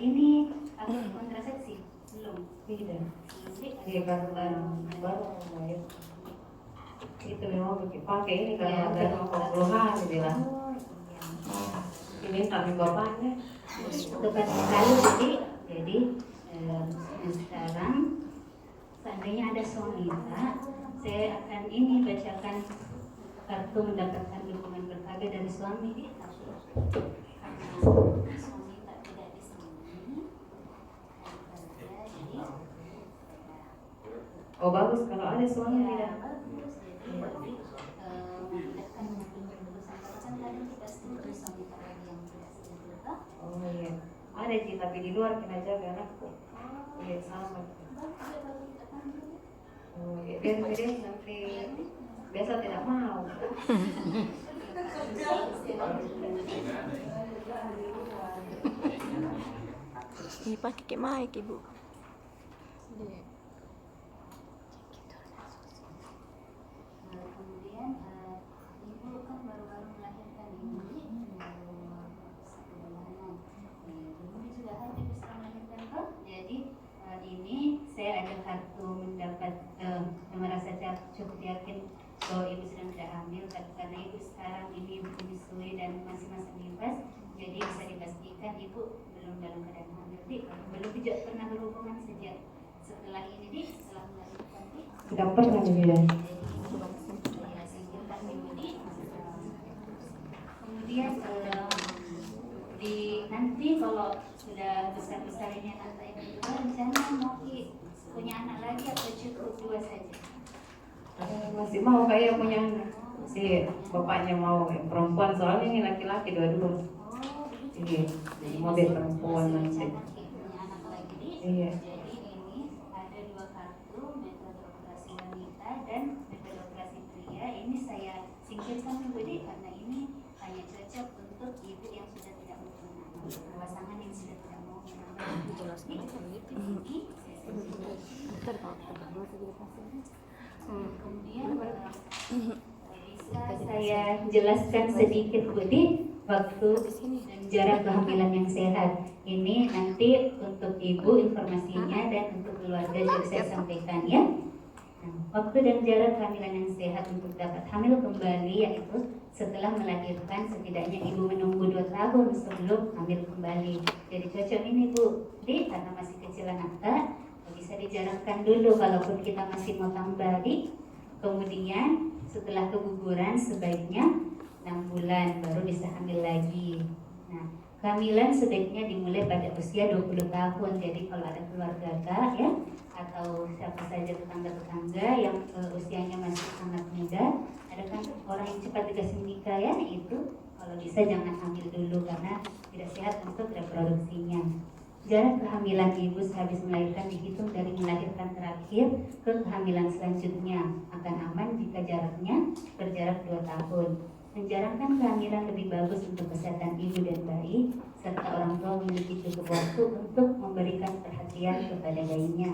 ini aktif kontrasepsi belum? Tidak. Iya baru ya. Itu memang pakai ini kalau ada 50 hari bilang. Ini kami bapaknya. Tepat sekali jadi sekarang seandainya ada suami Pak, saya akan ini bacakan kartu mendapatkan dukungan berharga dari suami karena suami tak tidak di sini. Oh bagus kalau ada suami tidak. Bagus jadi akan menunjukkan dulu sampai kan kadang kita setuju suami tak lagi yang tidak setuju Pak. Oh iya. Ada sih tapi di luar kena jaga anakku. Iya sama. Oh iya. Dia nanti biasa tidak mau. Ini pakai mic ibu. Kemudian ibu kan baru-baru melahirkan ini baru 1 bulanan. Ibu sudah hadir bisa melahirkan kok. Jadi ini saya ada kartu mendapat merasa cukup yakin bahwa ibu sedang tidak hamil karena ibu sekarang ini menyusui dan masih masa nifas. Jadi bisa dipastikan ibu belum dalam keadaan hamil. Belum tidak pernah berhubungan sejak setelah ini setelah melahirkan. Tidak pernah juga. Kemudian nanti kalau sudah besar-besarnya anak ibu juga rencana mau punya anak lagi atau cukup 2 saja? Masih mau kayak punya anak. Si bapaknya mau yang perempuan soalnya ini laki-laki dua-dua. Iya, mau dia perempuan nanti. Punya anak lagi. Iya. Jadi ini ada 2 kartu metode operasi wanita dan metode operasi pria. Ini saya singkirkan dulu karena ini hanya cocok untuk ibu yang sudah tidak mau punya anak, pasangan yang sudah tidak mau punya anak. Kemudian bisa saya jelaskan sedikit Budi waktu dan jarak kehamilan yang sehat. Ini nanti untuk ibu informasinya dan untuk keluarga juga saya sampaikan ya. Waktu dan jarak kehamilan yang sehat untuk dapat hamil kembali yaitu setelah melahirkan setidaknya ibu menunggu 2 tahun sebelum hamil kembali. Jadi cocok ini Bu, karena masih kecil anaknya bisa dijarakkan dulu kalaupun kita masih mau tambah Kemudian setelah keguguran sebaiknya 6 bulan baru bisa hamil lagi. Nah, kehamilan sebaiknya dimulai pada usia 20 tahun. Jadi kalau ada keluarga ya atau siapa saja tetangga-tetangga yang usianya masih sangat muda, ada kan orang yang cepat dikasih menikah ya, itu kalau bisa jangan hamil dulu karena tidak sehat untuk reproduksinya. Jarak kehamilan ibu sehabis melahirkan dihitung dari melahirkan terakhir ke kehamilan selanjutnya. Akan aman jika jaraknya berjarak 2 tahun. Menjarakkan kehamilan lebih bagus untuk kesehatan ibu dan bayi, serta orang tua memiliki cukup waktu untuk memberikan perhatian kepada bayinya.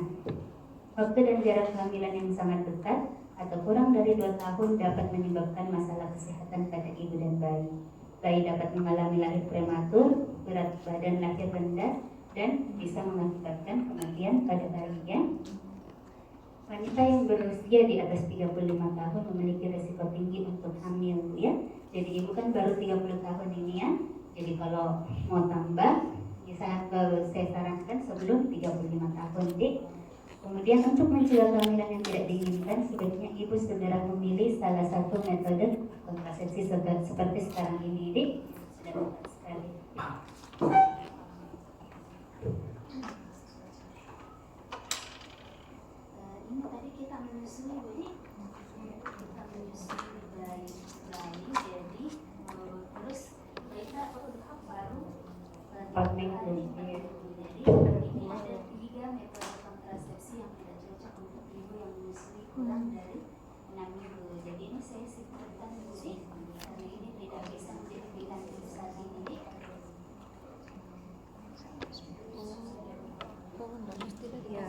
Waktu dan jarak kehamilan yang sangat dekat atau kurang dari 2 tahun dapat menyebabkan masalah kesehatan pada ibu dan bayi. Bayi dapat mengalami lahir prematur, berat badan lahir rendah, dan bisa mengakibatkan kematian pada bayinya. Wanita yang berusia di atas 35 tahun memiliki risiko tinggi untuk hamil ya. Jadi ibu kan baru 30 tahun ini ya. Jadi kalau mau tambah saya sarankan sebelum 35 tahun deh. Kemudian untuk mencegah kehamilan yang tidak diinginkan sebaiknya ibu segera memilih salah satu metode kontrasepsi seperti sekarang ini deh. Sudah tepat sekali. Ini tadi kita menyusui Budi, kita menyusui bayi, jadi terus kita baru 4 minggu. Jadi ini ada 3 metode kontrasepsi yang tidak cocok untuk ibu yang menyusui kurang dari 6 minggu. Jadi ini saya singkatkan Budi karena ini tidak bisa menjadi pilihan ibu saat ini. Ya,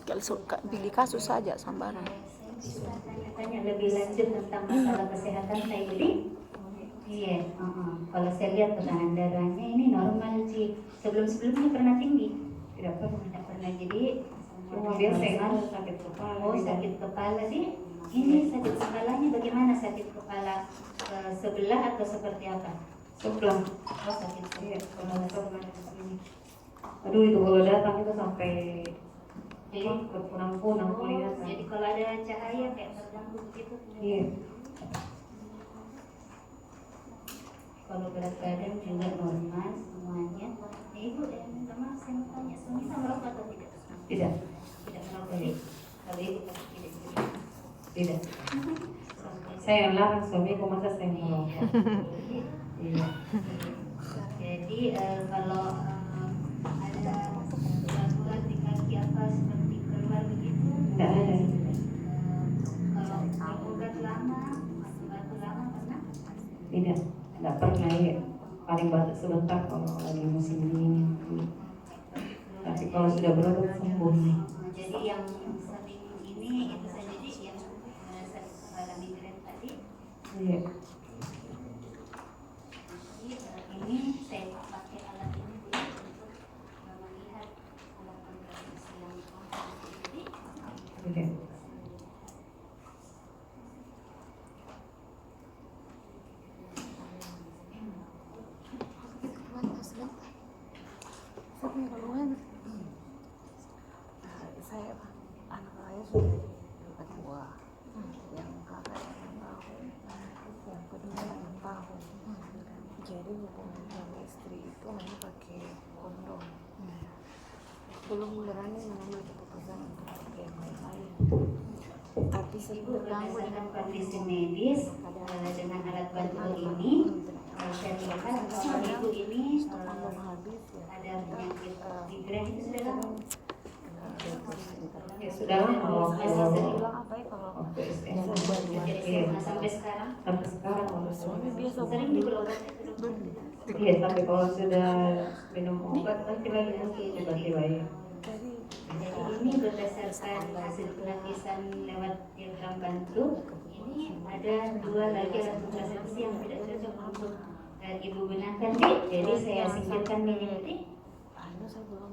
kalau suka pilih kasus saja sambaran. Bisa tanya-tanya lebih lanjut tentang masalah kesehatan saya Budi. Iya, kalau saya lihat tekanan darahnya ini normal Ci. Sebelumnya pernah tinggi? Tidak pernah. Tidak pernah, jadi Cuma biasa normal. sakit kepala. Oh, sakit kepala sih. Ini sakit kepalanya bagaimana? Sakit kepala sebelah atau seperti apa? Sebelah. Oh, sakit Iya, kepala sebelah. sebelah. Aduh, itu kalau datang itu sampai Jadi, berpunang-punang kelihatan. jadi kalau ada cahaya kayak terganggu begitu. Iya. Kalau berat badan juga normal semuanya. Ibu, minta maaf saya mau tanya, suami merokok atau tidak? Tidak. Tidak merokok sih. Kalau ibu pasti tidak juga. Tidak. Sampai Saya yang larang suamiku, masa saya merokok. Iya. Jadi kalau ada gangguan di kaki apa seperti keluar begitu, Tidak ada. kalau obat lama, batu lama pernah? Tidak pernah ya. Paling batuk sebentar kalau lagi musim dingin. Tapi kalau sudah berobat sembuh nih. Jadi yang sering ini itu saja sih yang sering kepala migrain tadi. Iya. Jadi ini saya pakai alat ini dulu untuk melihat alat kontrasepsi yang ini. Iya. Saya anak saya sudah kedua, yang kakak yang bahu, yang kedua yang bahu. Jadi hubungan suami istri itu hanya pakai kondom. Belum berani mengambil keputusan untuk pakai yang lain-lain. Tapi Ibu terganggu berdasarkan dengan kondisi kondom. medis dengan alat bantu ini, saya lihat kalau ibu ini Kondom habis ya. ada penyakit migrain itu sudah lama. Ya sudah lama Masih sering Bilang apa ya kalau waktu SMA. sejak Iya. SMA sampai sekarang. Sampai sekarang kalau suami biasa Sering berobat itu dokter. iya, tapi kalau sudah minum obat nanti lagi muncul tiba-tiba ya. jadi Jadi ini berdasarkan hasil penulisan lewat diagram bantu, ini ada dua lagi alat kontrasepsi yang tidak cocok untuk ibu gunakan, Dik. Jadi saya singkirkan ini tadi. anu saya belum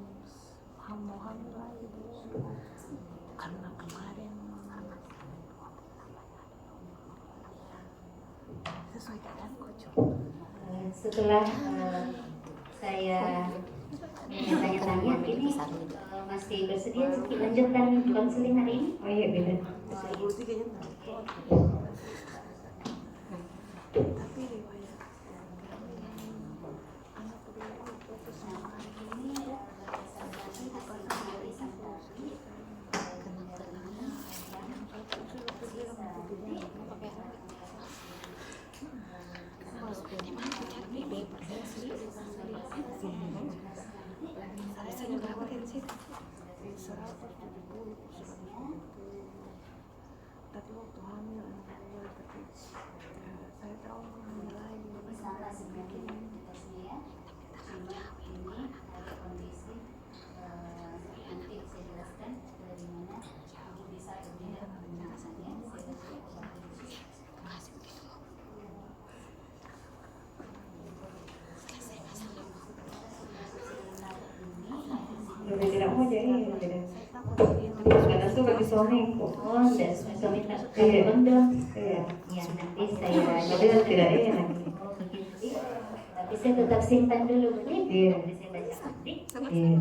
hamil lagi karena kemarin sesuai keadaanku cuma Setelah saya tanya-tanya, ini masih bersedia Ciki lanjutkan konseling hari ini? Oh iya, beda. tapi riwayat anak kedua itu putus sama Ini berdasarkan hasil pemeriksaan tadi. saya juga dapat dari situ 170 tapi waktu hamil anak kedua tapi saya tahu hamil lagi Sama sebenarnya aktivitasnya ya. Cuma ini ada kondisi nanti saya jelaskan dari mana ibu bisa berbeda penjelasannya. Saya baca obat khusus. Lebih tidak mau jadi beda. Karena suka di suamiku. Oh, dan suami tak pakai kondom. Iya. Ya, nanti saya Jadi tidak enak. Oh, begitu. Tapi saya tetap simpan dulu, Bu. Iya. Nanti saya baca nanti. Iya.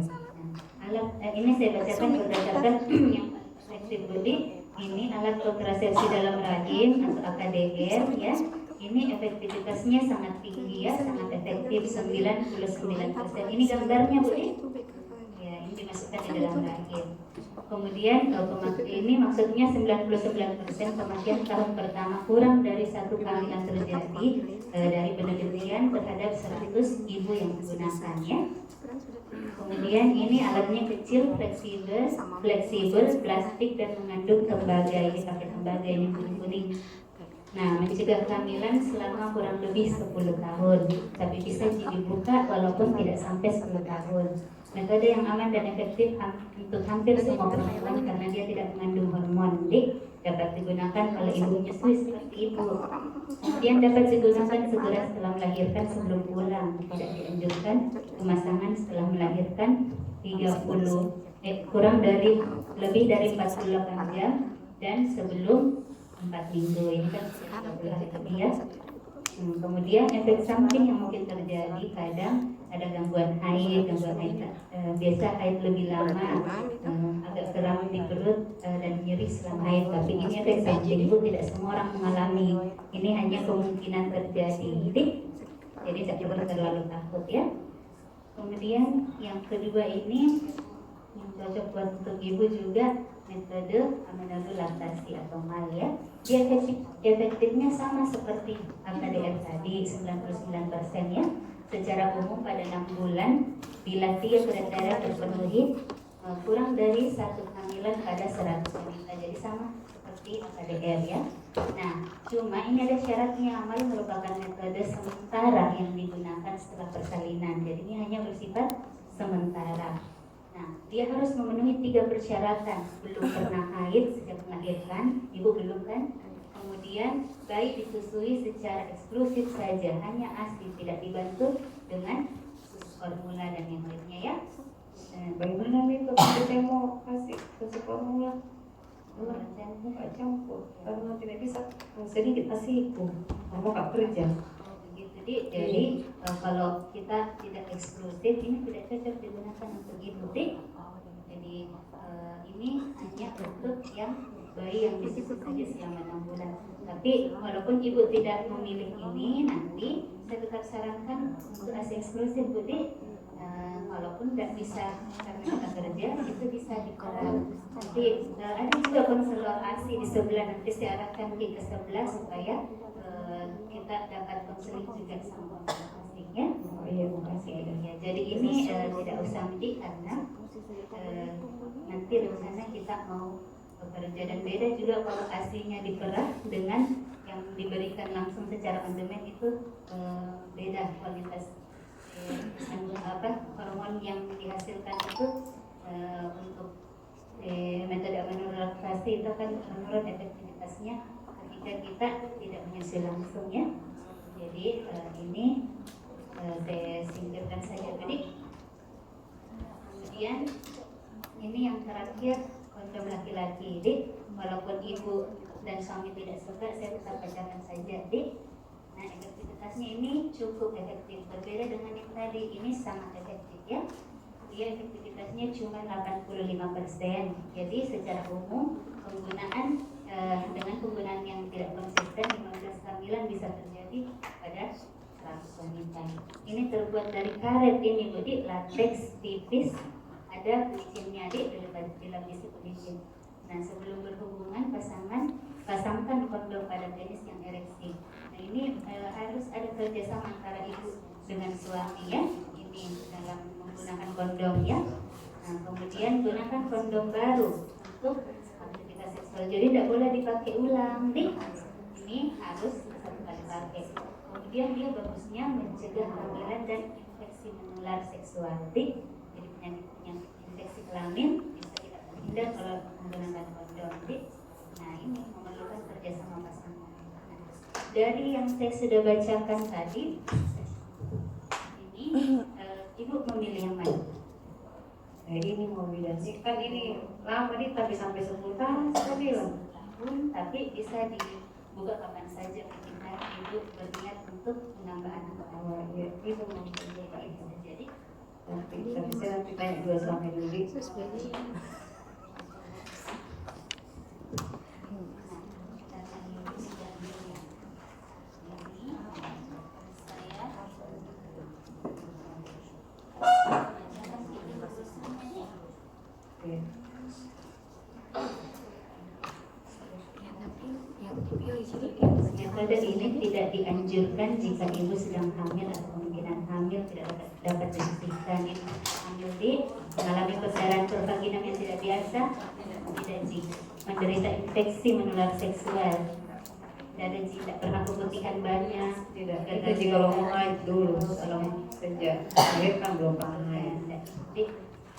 Alat ini saya bacakan berdasarkan yang fleksibel body. Ini alat kontrasepsi dalam rahim atau AKDR ya. Ini efektivitasnya sangat tinggi ya, sangat efektif 99%. Ini gambarnya Bu. Ya, ini dimasukkan di dalam rahim. Kemudian ini maksudnya 99% kematian tahun pertama kurang dari satu kehamilan terjadi dari penelitian terhadap 100 ibu yang menggunakannya. Kemudian ini alatnya kecil, fleksibel, plastik dan mengandung tembaga. Ini pakai tembaga ini kuning-kuning. Nah, mencegah kehamilan selama kurang lebih 10 tahun, tapi bisa dibuka walaupun tidak sampai 10 tahun. Metode yang aman dan efektif untuk hampir semua perempuan karena dia tidak mengandung hormon, Dik. dapat digunakan kalau ibu menyusui seperti ibu. Kemudian dapat digunakan segera setelah melahirkan sebelum pulang. Tidak dianjurkan pemasangan setelah melahirkan 30 kurang dari lebih dari 48 jam dan sebelum 4 minggu. Ini kan 30 hari lebih ya. Kemudian efek samping yang mungkin terjadi, kadang ada gangguan haid biasa haid lebih lama, agak kram di perut dan nyeri selama haid. Tapi ini efek samping, ibu tidak semua orang mengalami. Ini hanya kemungkinan terjadi. Jadi tidak perlu terlalu takut ya. Kemudian yang kedua ini yang cocok buat untuk ibu juga metode amenable laktasi atau MAL ya. Dia efektifnya sama seperti AKDR tadi 99% ya. Secara umum pada 6 bulan bila 3 kriteria terpenuhi kurang dari 1 kehamilan pada 100 wanita. Jadi sama seperti AKDR ya. Nah, cuma ini ada syaratnya. MAL merupakan metode sementara yang digunakan setelah persalinan. Jadi ini hanya bersifat sementara. Nah, dia harus memenuhi 3 persyaratan. Belum pernah haid sejak melahirkan, ibu belum kan? Kemudian bayi disusui secara eksklusif saja, hanya ASI, tidak dibantu dengan susu formula dan yang lainnya ya. Bagaimana nih kalau saya mau kasih susu formula? Nggak campur, karena tidak bisa sedikit ASI itu, kamu nggak kerja. Jadi kalau kita tidak eksklusif, ini tidak cocok digunakan untuk ibu. Jadi ini hanya untuk yang bayi yang disusui saja selama 6 bulan. Tapi walaupun ibu tidak memilih ini, nanti saya tetap sarankan untuk ASI eksklusif, Budi. Walaupun tidak bisa karena kita kerja, itu bisa diperan. Nanti ada juga konselor ASI di sebelah, nanti saya arahkan ke sebelah supaya kita dapat konseling juga sama aslinya. Oh iya, makasih. Ya, jadi ini tidak usah mudik karena nanti rencana kita mau bekerja, dan beda juga kalau aslinya diperah dengan yang diberikan langsung secara on demand, itu beda kualitas hormon yang dihasilkan itu. Untuk metode amenable laktasi itu kan menurut efektivitasnya ketika kita tidak menyusui langsung ya. Jadi ini saya singkirkan saja tadi. Kemudian ini yang terakhir, kondom laki-laki. Jadi walaupun ibu dan suami tidak suka, saya tetap pacarkan saja. Nah, efektivitasnya ini cukup efektif, berbeda dengan yang tadi. Ini sangat efektif ya. Dia efektivitasnya cuma 85%. Jadi secara umum penggunaan dengan penggunaan yang tidak konsisten, 15 kehamilan bisa terjadi pada 100 wanita. Ini terbuat dari karet ini, Budi, latex tipis, ada pelicinnya dilapisi pelicin. Nah, sebelum berhubungan pasangkan kondom pada penis yang ereksi. Nah, ini harus ada kerjasama antara ibu dengan suami ya. Ini dalam menggunakan kondom ya. Nah, kemudian gunakan kondom baru untuk aktivitas seksual. Jadi tidak boleh dipakai ulang, ini harus satu kali pakai. Kemudian dia bagusnya mencegah kehamilan dan infeksi menular seksual. Jadi penyakit infeksi kelamin bisa kita terhindar kalau menggunakan kondom. Nah, ini memerlukan kerjasama pasangan. Dari yang saya sudah bacakan tadi, ini ibu memilih yang mana? Nah, ini mau bilang kan ini lama nih, tapi sampai 10 tahun saya bilang. Tapi bisa dibuka kapan saja ketika ibu berniat untuk menambah anak. Ya, itu mau Itu terjadi. tapi saya nanti tanya 2 suami dulu. Metode ini tidak dianjurkan jika ibu sedang hamil atau kemungkinan hamil tidak dapat dibuktikan. Hamil mengalami kesadaran pervaginam yang tidak biasa, tidak menderita infeksi menular seksual, tidak pernah keputihan banyak, Tidak, kita jika kalau mau haid dulu, kalau sejak lahir kan belum pernah haid.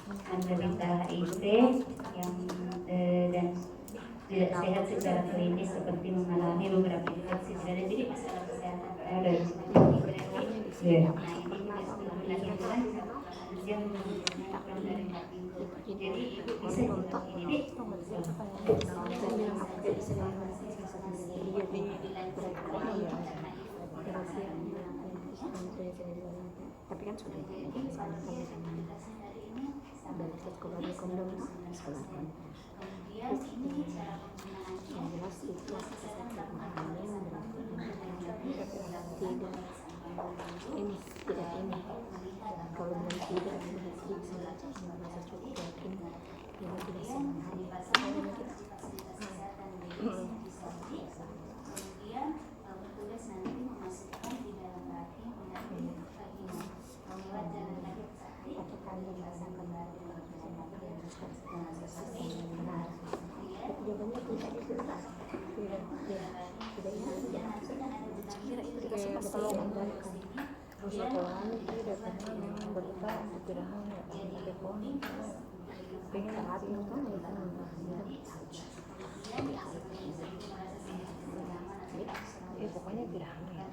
menderita HIV yang dan tidak sehat secara klinis seperti mengalami beberapa infeksi tidak ada, jadi masalah kesehatan nggak ada di situ. Iya. Nah ini juga sebenarnya adalah yang menggunakan dari Mbak Minggu. Jadi ibu bisa juga ini tapi kan sudah balik ke keluarga kondom sekolah kan yang jelas itu memahami tidak ini kalau belum tidak saya merasa cukup yakin dia tidak semahami kemudian petugas nanti memasukkan di dalam rahim mengambil vagina membuat jalan lahir sakit apakah dipasang kembali dengan benar jawabannya tidak dijelas kira itu dikasih kalau membantu sekolah tidak pernah memang berita tidak hanya telepon pengen hati kan pokoknya tidak hanya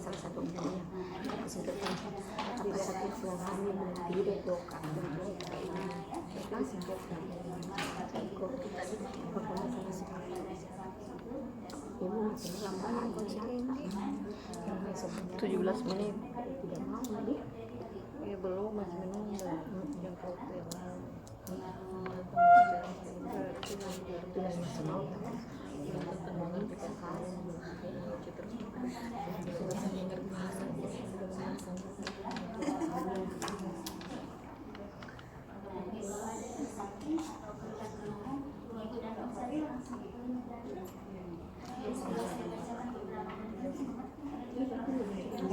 salah satu umumnya kesimpulan apa sakit yang hamil tidak dokter ibu masih lambat 17 menit tidak mau lagi ya belum masih menunggu yang kau bilang masih mau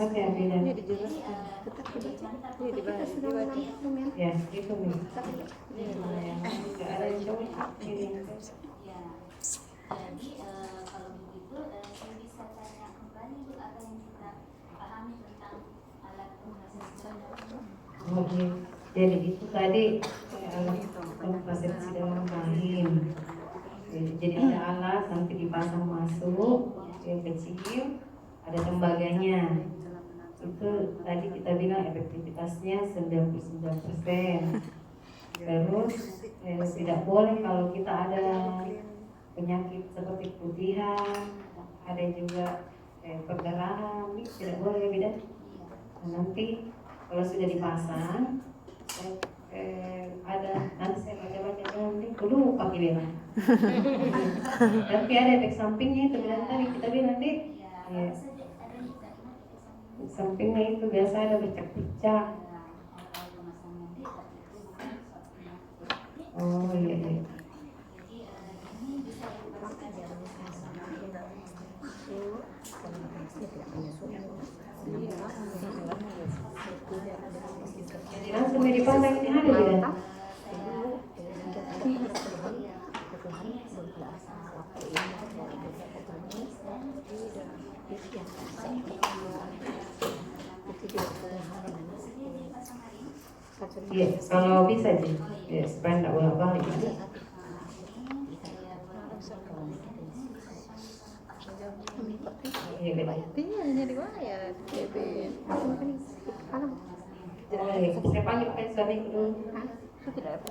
Apa yang beda? ini dijelaskan tetap dibaca ini dibaca Ya, itu nih. Nggak ada yang jawab. Ini. Jadi kalau begitu saya bisa tanya kembali Bu apa yang kita pahami tentang alat kontrasepsi. Oke. Jadi itu tadi alat kontrasepsi dalam rahim. Jadi ada alat nanti dipasang masuk yang kecil, ada tembaganya. Itu tadi kita bilang efektivitasnya 99%. Terus tidak boleh kalau kita ada penyakit seperti putihan, ada juga perdarahan, ini tidak boleh beda. Nah, nanti kalau sudah dipasang, ada nanti saya baca-baca nanti dulu pakai bilang. Tapi ada efek sampingnya itu bilang tadi kita bilang deh. Ya. Sampingnya itu biasa ada bercak-bercak. Oh iya iya. Jadi langsung dipasang ini ada tidak? Iya, kalau bisa sih, ya, supaya tidak bolak-balik. Iya, beda. hanya di mana ya TB Saya panggil suami dulu. tidak